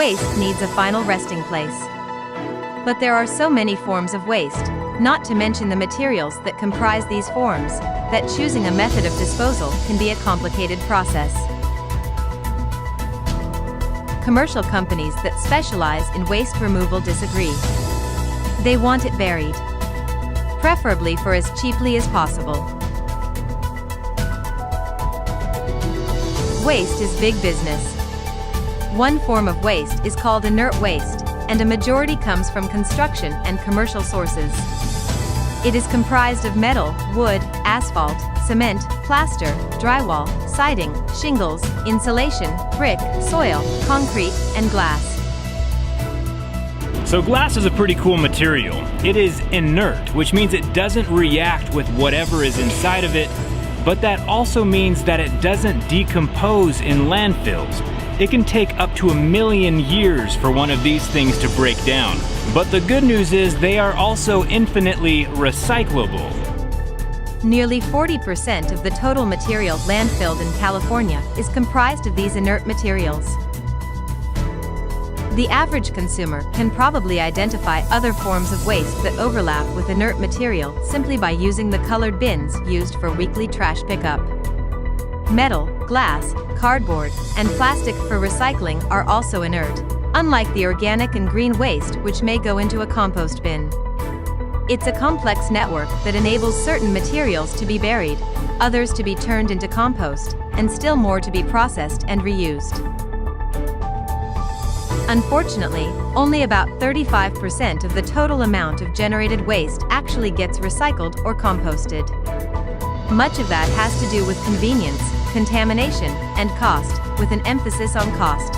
waste needs a final resting place. But there are so many forms of waste, not to mention the materials that comprise these forms, that choosing a method of disposal can be a complicated process. Commercial companies that specialize in waste removal disagree. They want it buried, preferably for as cheaply as possible. Waste is big business. One form of waste is called inert waste, and a majority comes from construction and commercial sources. It is comprised of metal, wood, asphalt, cement, plaster, drywall, siding, shingles, insulation, brick, soil, concrete, and glass. So glass is a pretty cool material. It is inert, which means it doesn't react with whatever is inside of it, but that also means that it doesn't decompose in landfills. It can take up to 1 million years for one of these things to break down. But the good news is they are also infinitely recyclable. Nearly 40% of the total material landfilled in California is comprised of these inert materials. The average consumer can probably identify other forms of waste that overlap with inert material simply by using the colored bins used for weekly trash pickup. Metal, glass, cardboard, and plastic for recycling are also inert, unlike the organic and green waste which may go into a compost bin. It's a complex network that enables certain materials to be buried, others to be turned into compost, and still more to be processed and reused. Unfortunately, only about 35% of the total amount of generated waste actually gets recycled or composted. Much of that has to do with convenience, contamination, and cost, with an emphasis on cost.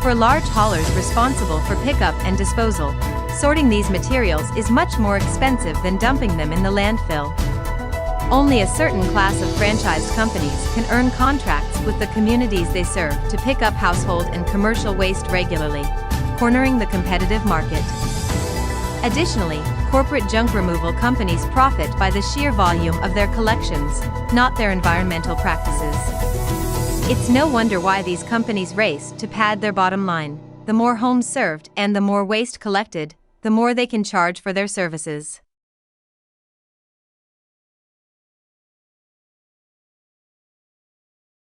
For large haulers responsible for pickup and disposal, sorting these materials is much more expensive than dumping them in the landfill. Only a certain class of franchised companies can earn contracts with the communities they serve to pick up household and commercial waste regularly, cornering the competitive market. Additionally, corporate junk removal companies profit by the sheer volume of their collections, not their environmental practices. It's no wonder why these companies race to pad their bottom line. The more homes served and the more waste collected, the more they can charge for their services.